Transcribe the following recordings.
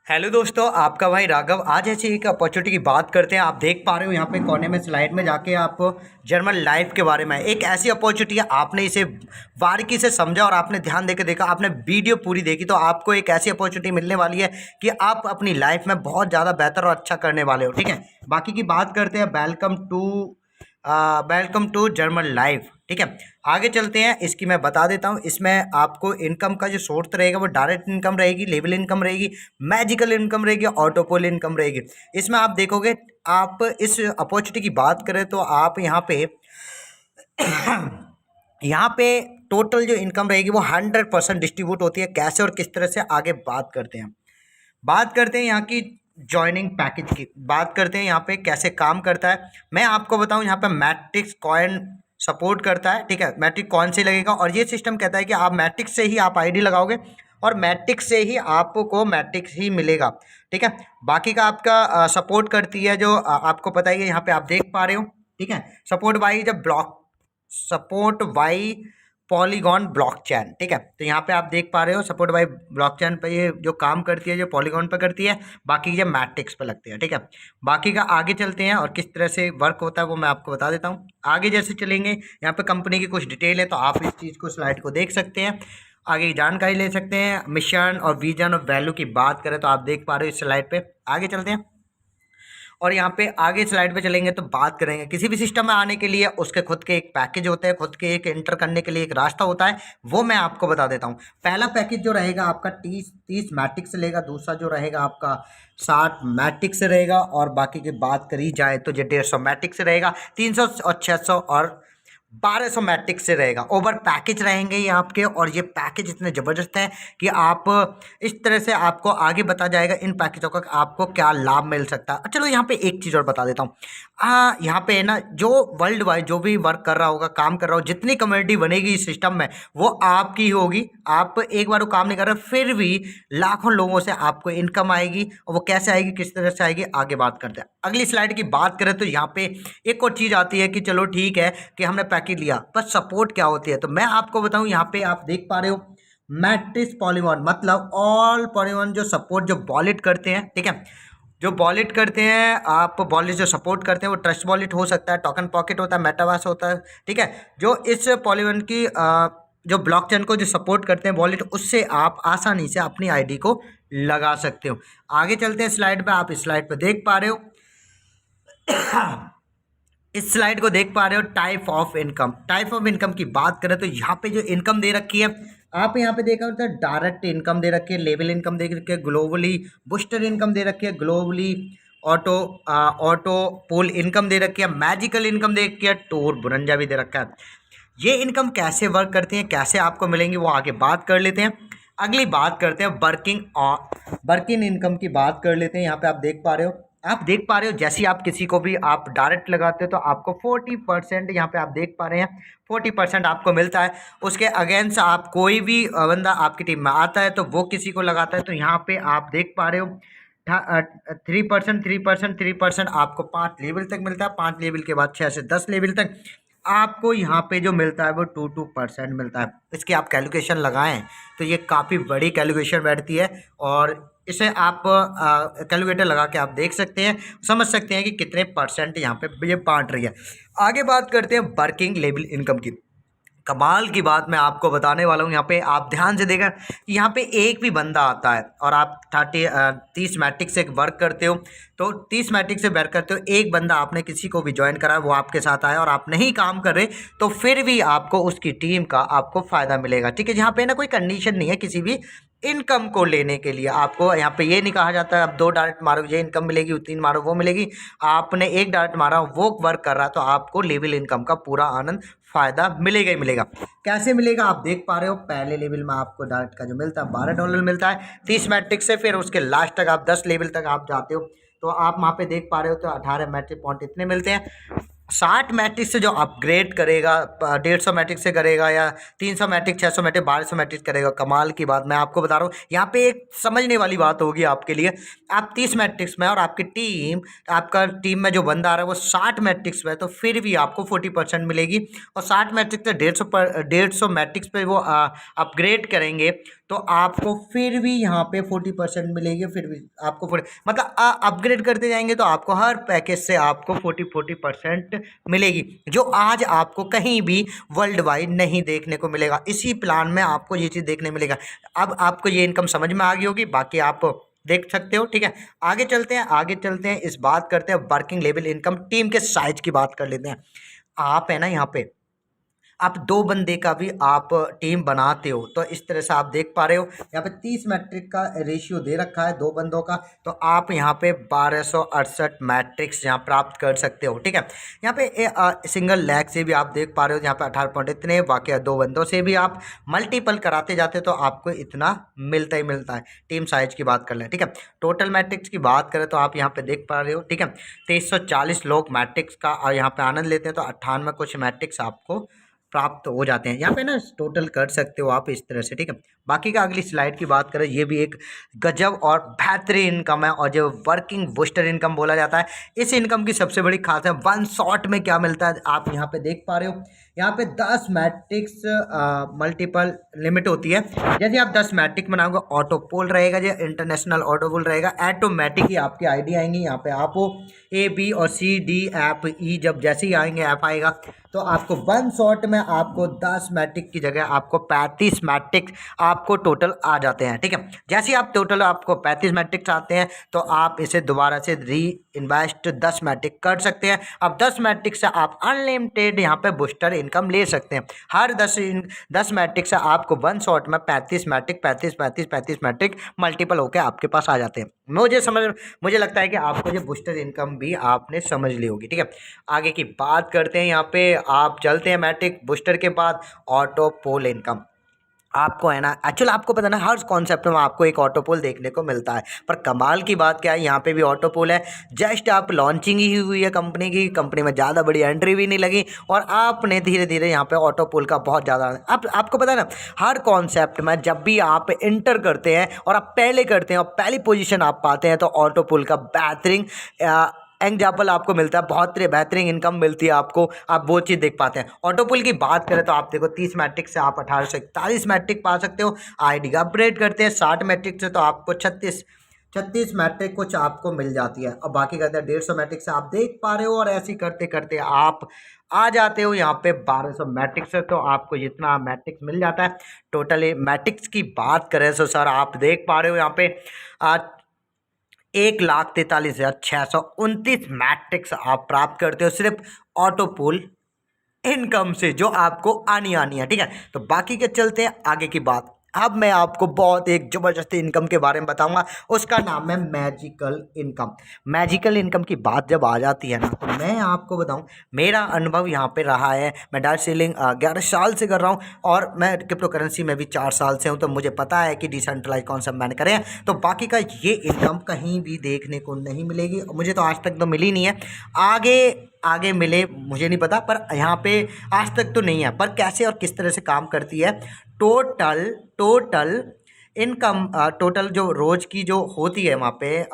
Hello दोस्तों, आपका भाई राघव आज ऐसी एक अपॉर्चुनिटी की बात करते हैं। आप देख पा रहे हो यहाँ पे कोने में स्लाइड में जाके आपको जर्मन लाइफ के बारे में एक ऐसी अपॉर्चुनिटी है। आपने इसे बारीकी से समझा और आपने ध्यान देकर देखा, आपने वीडियो पूरी देखी, तो आपको एक ऐसी अपॉर्चुनिटी मिलने वाली है कि आप अपनी लाइफ में बहुत ज़्यादा बेहतर और अच्छा करने वाले हो। ठीक है, बाकी की बात करते हैं। Welcome to German life. ठीक है, आगे चलते हैं। इसकी मैं बता देता हूँ। इसमें आपको इनकम का जो सोर्स रहेगा वो डायरेक्ट इनकम रहेगी, लेवल इनकम रहेगी, मैजिकल इनकम रहेगी, ऑटोपोल इनकम रहेगी। इसमें आप देखोगे, आप इस अपॉर्चुनिटी की बात करें तो आप यहाँ पे टोटल जो इनकम रहेगी वो 100% डिस्ट्रीब्यूट होती है। कैसे और किस तरह से, आगे बात करते हैं यहाँ की जॉइनिंग पैकेज की। बात करते हैं यहाँ पे कैसे काम करता है। मैं आपको बताऊं, यहाँ पे मैट्रिक्स कॉइन सपोर्ट करता है। ठीक है, मैट्रिक कॉइन से लगेगा और ये सिस्टम कहता है कि आप मैट्रिक्स से ही आप आईडी लगाओगे और मैट्रिक्स से ही आपको मैट्रिक्स ही मिलेगा। ठीक है, बाकी का आपका सपोर्ट करती है जो आपको पता ही है। यहाँ पे आप देख पा रहे हो। ठीक है, सपोर्ट बाई पॉलीगॉन ब्लॉकचेन। ठीक है, तो यहाँ पे आप देख पा रहे हो सपोर्ट बाई ब्लॉकचेन पे ये जो काम करती है, जो पॉलीगॉन पे करती है, बाकी ये मैट्रिक्स पे लगती है। ठीक है, बाकी का आगे चलते हैं और किस तरह से वर्क होता है वो मैं आपको बता देता हूँ। आगे जैसे चलेंगे, यहाँ पे कंपनी की कुछ डिटेल है, तो आप इस चीज़ को, स्लाइड को देख सकते हैं, आगे की जानकारी ले सकते हैं। मिशन और विजन और वैल्यू की बात करें तो आप देख पा रहे हो इस स्लाइड पे। आगे चलते हैं और यहाँ पे आगे स्लाइड पे चलेंगे तो बात करेंगे किसी भी सिस्टम में आने के लिए उसके खुद के एक पैकेज होते हैं, खुद के एक एंटर करने के लिए एक रास्ता होता है, वो मैं आपको बता देता हूँ। पहला पैकेज जो रहेगा आपका 30 मैट्रिक्स से लेगा, दूसरा जो रहेगा आपका 60 मैट्रिक्स से रहेगा, और बाकी की बात करी जाए तो जो 150 मैट्रिक्स से रहेगा, 300 और 600 और 1200 मैट्रिक्स से रहेगा। ओवर पैकेज रहेंगे ये आपके, और ये पैकेज इतने ज़बरदस्त हैं कि आप इस तरह से, आपको आगे बता जाएगा इन पैकेजों का आपको क्या लाभ मिल सकता है। चलो यहाँ पे एक चीज़ और बता देता हूँ। यहाँ पे है ना, जो वर्ल्ड वाइड जो भी वर्क कर रहा होगा, काम कर रहा हो, जितनी कम्युनिटी बनेगी इस सिस्टम में वो आपकी ही होगी। आप एक बार वो काम नहीं कर रहे, फिर भी लाखों लोगों से आपको इनकम आएगी, और वो कैसे आएगी, किस तरह से आएगी, आगे बात करते हैं। अगली स्लाइड की बात करें तो यहाँ पे एक और चीज़ आती है कि चलो ठीक है कि हमने पैकेज लिया, पर सपोर्ट क्या होती है, तो मैं आपको बताऊं। यहाँ पे आप देख पा रहे हो मैट्रिक्स पॉलीगॉन, मतलब ऑल पॉलीगॉन जो सपोर्ट, जो वॉलेट करते हैं। ठीक है, जो वॉलेट करते हैं, आप वॉलेट जो सपोर्ट करते हैं वो ट्रस्ट वॉलेट हो सकता है, टोकन पॉकेट होता है, मेटावर्स होता है। ठीक है, जो इस पॉलीगॉन की जो ब्लॉकचेन को जो सपोर्ट करते हैं वॉलेट, उससे आप आसानी से अपनी आईडी को लगा सकते हो। आगे चलते हैं स्लाइड पे। आप इस स्लाइड पे देख पा रहे हो इस स्लाइड को देख पा रहे हो, टाइप ऑफ इनकम की बात करें तो यहाँ पे जो इनकम दे रखी है, आप यहाँ पे देखा होता है, डायरेक्ट इनकम दे रखी है, लेवल इनकम दे रखी है, ग्लोबली बूस्टर इनकम दे रखी है, ग्लोबली ऑटो पोल इनकम दे रखी है, मैजिकल इनकम दे रखी है, टूर बुरंजा भी दे रखा है। ये इनकम कैसे वर्क करती हैं, कैसे आपको मिलेंगी, वो आगे बात कर लेते हैं। अगली बात करते हैं वर्किंग इनकम की बात कर लेते हैं। यहाँ पे आप देख पा रहे हो जैसे आप किसी को भी आप डायरेक्ट लगाते हो तो आपको 40%, यहाँ पे आप देख पा रहे हैं 40% आपको मिलता है। उसके अगेंस्ट आप कोई भी बंदा आपकी टीम में आता है तो वो किसी को लगाता है, तो यहाँ पे आप देख पा रहे हो 3% आपको 5 लेवल तक मिलता है। 5 लेवल के बाद 6 से 10 लेवल तक आपको यहाँ पे जो मिलता है वो 2% मिलता है। इसकी आप कैलकुलेशन लगाएं तो ये काफ़ी बड़ी कैलकुलेशन बैठती है, और इसे आप कैलकुलेटर लगा के आप देख सकते हैं, समझ सकते हैं कि कितने परसेंट यहाँ पे ये बांट रही है। आगे बात करते हैं वर्किंग लेवल इनकम की। कमाल की बात मैं आपको बताने वाला हूँ। यहाँ पे आप ध्यान से देखा, यहाँ पे एक भी बंदा आता है और आप 30 मैट्रिक से वर्क करते हो, तो 30 मैट्रिक से वर्क करते हो, एक बंदा आपने किसी को भी ज्वाइन करा, वो आपके साथ आया और आप नहीं काम कर रहे, तो फिर भी आपको उसकी टीम का आपको फ़ायदा मिलेगा। ठीक है, यहाँ पे ना कोई कंडीशन नहीं है किसी भी इनकम को लेने के लिए। आपको यहाँ पे ये नहीं कहा जाता है अब 2 डायरेक्ट मारो ये इनकम मिलेगी, 3 मारो वो मिलेगी। आपने 1 डायरेक्ट मारा, वो वर्क कर रहा है, तो आपको लेवल इनकम का पूरा आनंद, फ़ायदा मिलेगा ही मिलेगा। कैसे मिलेगा आप देख पा रहे हो, पहले लेवल में आपको डायरेक्ट का जो मिलता है $12 मिलता है 30 मैट्रिक से। फिर उसके लास्ट तक आप 10 लेवल तक आप जाते हो तो आप वहाँ पे देख पा रहे हो तो 18 मैट्रिक पॉइंट इतने मिलते हैं। 60 मैट्रिक से जो अपग्रेड करेगा, 150 मैट्रिक से करेगा, या 300 मैट्रिक, 600 मैट्रिक, 1200 मैट्रिक करेगा। कमाल की बात मैं आपको बता रहा हूँ, यहाँ पे एक समझने वाली बात होगी आपके लिए। आप 30 मैट्रिक्स में और आपका टीम में जो बंदा आ रहा है वो 60 मैट्रिक्स में है, तो फिर भी आपको 40% मिलेगी। और 60 मैट्रिक्स से 150 मैट्रिक्स पे वो अपग्रेड करेंगे तो आपको फिर भी यहाँ पे 40% मिलेगी, फिर भी आपको 40 मतलब अपग्रेड करते जाएंगे तो आपको हर पैकेज से आपको 40% मिलेगी, जो आज आपको कहीं भी वर्ल्ड वाइड नहीं देखने को मिलेगा। इसी प्लान में आपको ये चीज़ देखने मिलेगा। अब आपको ये इनकम समझ में आ गई होगी, बाकी आप देख सकते हो। ठीक है, आगे चलते हैं, आगे चलते हैं, इस बात करते हैं वर्किंग लेवल इनकम, टीम के साइज की बात कर लेते हैं। आप है ना यहाँ पे आप 2 बंदे का भी आप टीम बनाते हो तो इस तरह से आप देख पा रहे हो यहाँ पे 30 मैट्रिक का रेशियो दे रखा है 2 बंदों का, तो आप यहाँ पे 1268 मैट्रिक्स यहाँ प्राप्त कर सकते हो। ठीक है, यहाँ पे सिंगल लैग से भी आप देख पा रहे हो यहाँ पे 18 पॉइंट इतने, बाकी 2 बंदों से भी आप मल्टीपल कराते जाते तो आपको इतना मिलता ही मिलता है। टीम साइज की बात कर लें। ठीक है, टोटल मैट्रिक्स की बात करें तो आप यहाँ पे देख पा रहे हो। ठीक है, 2340 लोग मैट्रिक्स का यहाँ पे आनंद लेते हैं, तो 98 कुछ मैट्रिक्स आपको प्राप्त हो जाते हैं। यहाँ पे ना टोटल कर सकते हो आप इस तरह से। ठीक है, बाकी का अगली स्लाइड की बात करें, ये भी एक गजब और बेहतरीन इनकम है, और जो वर्किंग बूस्टर इनकम बोला जाता है, इस इनकम की सबसे बड़ी खास है वन शॉट में क्या मिलता है। आप यहाँ पे देख पा रहे हो, यहाँ पे 10 मैट्रिक्स मल्टीपल लिमिट होती है। जैसे आप 10 मैट्रिक बनाओगे, ऑटो पोल रहेगा, जो इंटरनेशनल ऑटो पोल रहेगा, ऑटोमेटिक ही आपकी आईडी आएंगी। यहाँ पे आप ए बी और सी डी एफ ई जब जैसे ही आएंगे ऐप आएगा, तो आपको वन शॉट में आपको 10 मैट्रिक की जगह आपको 35 मैट्रिक आपको टोटल आ जाते हैं। ठीक है, जैसे ही आप टोटल आपको 35 मैट्रिक्स आते हैं तो आप इसे दोबारा से री इन्वेस्ट 10 मैट्रिक कर सकते हैं। अब 10 मैट्रिक से आप अनलिमिटेड यहाँ पे बूस्टर इनकम ले सकते हैं। हर 10 मैट्रिक से आपको वन शॉट में 35 मैट्रिक 35 मैट्रिक मल्टीपल होकर आपके पास आ जाते हैं। मुझे लगता है कि आपको ये बूस्टर इनकम भी आपने समझ ली होगी। ठीक है, आगे की बात करते हैं। यहाँ पे आप चलते हैं मैट्रिक बूस्टर के बाद ऑटो पोल इनकम। आपको है ना, एक्चुअली आपको पता ना, हर कॉन्सेप्ट में आपको एक ऑटो पोल देखने को मिलता है, पर कमाल की बात क्या है, यहाँ पे भी ऑटो पोल है। जस्ट आप लॉन्चिंग ही हुई है कंपनी की, कंपनी में ज़्यादा बड़ी एंट्री भी नहीं लगी, और आपने धीरे धीरे यहाँ पे ऑटो पोल का बहुत ज़्यादा आपको पता है ना, हर कॉन्सेप्ट में जब भी आप इंटर करते हैं और आप पहले करते हैं और पहली पोजीशन आप पाते हैं, तो ऑटो पोल का बेहतरीन एग्जाम्पल आपको मिलता है, बहुत बेहतरीन इनकम मिलती है आपको। आप वो चीज़ देख पाते हैं। ऑटोपुल की बात करें तो आप देखो 30 मैट्रिक से आप 1841 मैट्रिक पा सकते हो। आईडी का अपग्रेड करते हैं 60 मैट्रिक से, तो आपको 36 मैट्रिक कुछ आपको मिल जाती है। अब बाकी कहते हैं 150 मैट्रिक से आप देख पा रहे हो, और ऐसे करते करते आप आ जाते हो यहाँ पे 1200 मैट्रिक्स से, तो आपको जितना मैट्रिक्स मिल जाता है। टोटली मैट्रिक्स की बात करें तो सर आप देख पा रहे हो यहाँ पे 1,43,629 मैट्रिक्स आप प्राप्त करते हो सिर्फ ऑटो पूल इनकम से, जो आपको आनी है। ठीक है, तो बाकी के चलते हैं आगे की बात। अब मैं आपको बहुत एक ज़बरदस्त इनकम के बारे में बताऊंगा, उसका नाम है मैजिकल इनकम। मैजिकल इनकम की बात जब आ जाती है ना, तो मैं आपको बताऊं, मेरा अनुभव यहाँ पे रहा है। मैं डार्क सेलिंग 11 साल से कर रहा हूँ, और मैं क्रिप्टो करेंसी में भी 4 साल से हूँ, तो मुझे पता है कि डिसेंट्रलाइज कॉन्सेप्ट मैंने करे हैं। तो बाकी का ये इनकम कहीं भी देखने को नहीं मिलेगी, मुझे तो आज तक तो मिली नहीं है। आगे मिले मुझे नहीं पता, पर यहाँ पे आज तक तो नहीं है। पर कैसे और किस तरह से काम करती है, टोटल इनकम, टोटल जो रोज़ की जो होती है वहाँ पे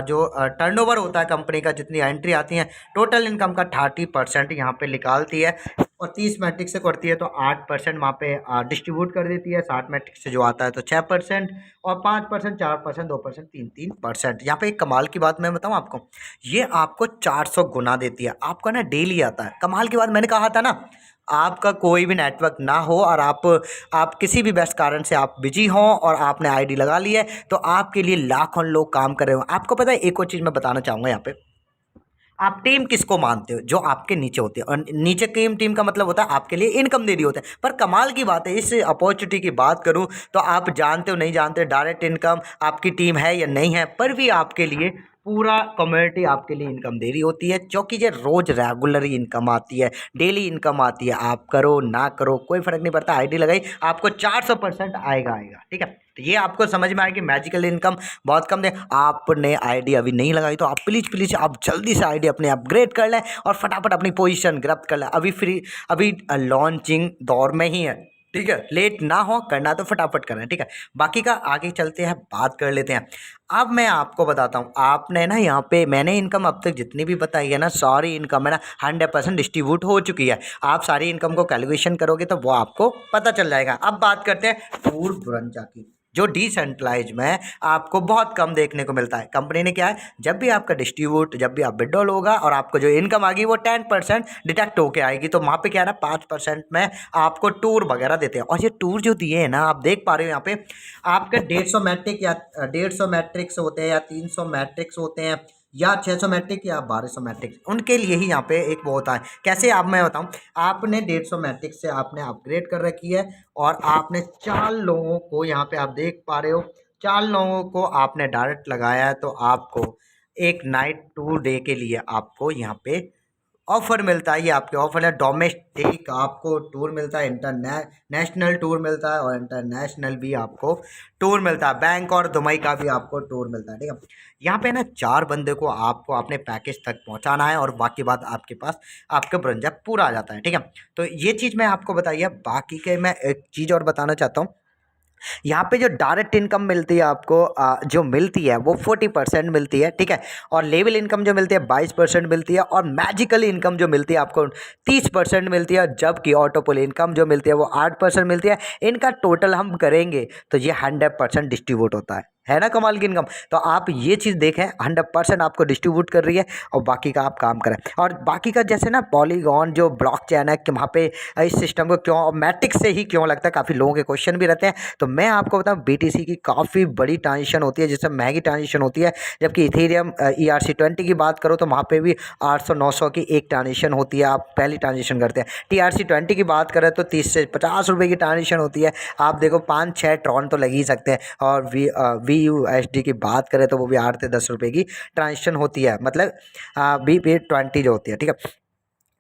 जो टर्नओवर होता है कंपनी का, जितनी एंट्री आती हैं, टोटल इनकम का 30% यहाँ पे निकालती है, और 30 मैट्रिक से करती है तो 8% वहाँ पे डिस्ट्रीब्यूट कर देती है। 60 मैट्रिक से जो आता है तो 6%, और 5%, 4%, 2%, 3% यहाँ पे एक कमाल की बात मैं बताऊँ आपको, ये आपको 400 गुना देती है। आपका ना डेली आता है। कमाल की बात, मैंने कहा था ना, आपका कोई भी नेटवर्क ना हो और आप किसी भी बेस्ट कारण से आप बिजी हों और आपने आईडी लगा ली है, तो आपके लिए लाखों लोग काम कर रहे हो। आपको पता है, एक और चीज़ मैं बताना चाहूँगा यहाँ पे, आप टीम किसको मानते हो? जो आपके नीचे होते हैं, और नीचे टीम का मतलब होता है आपके लिए इनकम दे रही होता है। पर कमाल की बात है, इस अपॉर्चुनिटी की बात करूं तो आप जानते हो नहीं जानते, डायरेक्ट इनकम आपकी टीम है या नहीं है, पर भी आपके लिए पूरा कम्युनिटी आपके लिए इनकम दे रही होती है, क्योंकि ये रोज़ रेगुलर इनकम आती है, डेली इनकम आती है। आप करो ना करो कोई फ़र्क नहीं पड़ता, आईडी लगाई आपको 400% आएगा। ठीक है, तो ये आपको समझ में आए कि मैजिकल इनकम बहुत कम दे। आपने आईडी अभी नहीं लगाई तो आप प्लीज़ आप जल्दी से आईडी अपने अपग्रेड कर लें और फटाफट अपनी पोजीशन ग्रैब कर लें। अभी लॉन्चिंग दौर में ही है। ठीक है, लेट ना हो, करना तो फटाफट करें। ठीक है, बाकी का आगे चलते हैं, बात कर लेते हैं। अब मैं आपको बताता हूँ, आपने ना यहाँ पे मैंने इनकम अब तक जितनी भी बताई है ना, सारी इनकम है ना 100% डिस्ट्रीब्यूट हो चुकी है। आप सारी इनकम को कैलकुलेशन करोगे तो वो आपको पता चल जाएगा। अब बात करते हैं पूर्व ब्रंचा की। जो डिसेंट्रलाइज में आपको बहुत कम देखने को मिलता है। कंपनी ने क्या है, जब भी आपका डिस्ट्रीब्यूट, जब भी आप विड्रॉल होगा और आपको जो इनकम आएगी वो 10% डिडक्ट होके आएगी, तो वहाँ पे क्या है ना 5% में आपको टूर वगैरह देते हैं। और ये टूर जो दिए हैं ना, आप देख पा रहे हो यहाँ पे आपके 150 मैट्रिक या 150 मैट्रिक्स होते हैं या 300 मैट्रिक्स होते हैं या 600 मैट्रिक या 1200 मैट्रिक, उनके लिए ही यहाँ पे एक वो होता है। कैसे आप, मैं बताऊँ, आपने 150 मैट्रिक से आपने अपग्रेड कर रखी है और आपने 4 लोगों को यहाँ पे आप देख पा रहे हो, 4 लोगों को आपने डायरेक्ट लगाया है, तो आपको एक नाइट टूर डे के लिए आपको यहाँ पे ऑफर मिलता है। ये आपके ऑफर है, डोमेस्टिक आपको टूर मिलता है, इंटरनेशनल टूर मिलता है और इंटरनेशनल भी आपको टूर मिलता है, बैंक और दुबई का भी आपको टूर मिलता है। ठीक है, यहाँ पे ना 4 बंदे को आपको अपने पैकेज तक पहुँचाना है और बाकी बात आपके पास आपका ब्रंजा पूरा आ जाता है। ठीक है, तो ये चीज़ मैं आपको बताइए। बाकी के मैं एक चीज़ और बताना चाहता हूँ, यहाँ पे जो डायरेक्ट इनकम मिलती है आपको, जो मिलती है वो 40% मिलती है। ठीक है, और लेवल इनकम जो मिलती है 22% मिलती है और मैजिकल इनकम जो मिलती है आपको 30% मिलती है, जबकि ऑटोपोल इनकम जो मिलती है वो 8% मिलती है। इनका टोटल हम करेंगे तो ये 100% डिस्ट्रीब्यूट होता है ना कमाल की इनकम। तो आप ये चीज़ देखें, 100% आपको डिस्ट्रीब्यूट कर रही है और बाकी का आप काम करें। और बाकी का जैसे ना पॉलीगॉन जो ब्लॉकचेन है कि वहाँ पे इस सिस्टम को क्यों, और मैट्रिक्स से ही क्यों लगता है, काफ़ी लोगों के क्वेश्चन भी रहते हैं। तो मैं आपको बताऊँ, BTC की काफ़ी बड़ी ट्रांजिशन होती है, जिससे महंगी ट्रांजिशन होती है, जबकि इथेरियम ERC20 की बात करो तो वहाँ पे भी 800-900 की एक ट्रांजिशन होती है, आप पहली ट्रांजिशन करते हैं। TRC20 की बात करें तो 30 से 50 रुपये की ट्रांजिशन होती है। आप देखो 5-6 ट्रॉन तो लग ही सकते हैं। और VUSD की बात करें तो वो भी 8 से 10 रुपये की ट्रांजिशन होती है, मतलब BP20 जो होती है। ठीक है,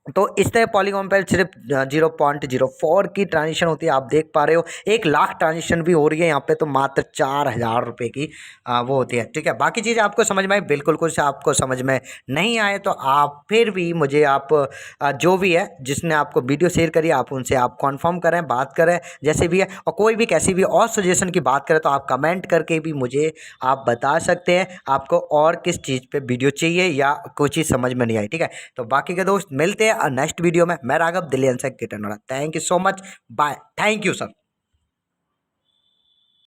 तो इस तरह पॉलीगॉन पर सिर्फ 0.04 की ट्रांजिशन होती है, आप देख पा रहे हो। 1 लाख ट्रांजिशन भी हो रही है यहाँ पे, तो मात्र 4000 रुपये की वो होती है। ठीक है, बाकी चीज़ आपको समझ में आई, बिल्कुल कुछ आपको समझ में नहीं आए तो आप फिर भी मुझे आप जो भी है जिसने आपको वीडियो शेयर करी, आप उनसे आप कॉन्फर्म करें, बात करें जैसे भी है। और कोई भी कैसी भी और सजेशन की बात करें तो आप कमेंट करके भी मुझे आप बता सकते हैं आपको और किस चीज़ पे वीडियो चाहिए या कोई चीज़ समझ में नहीं आई। ठीक है, तो बाकी के दोस्त मिलते हैं नेक्स्ट वीडियो में। मैं राघव, दिल्ली से guitar. Thank you so much, bye, thank you sir.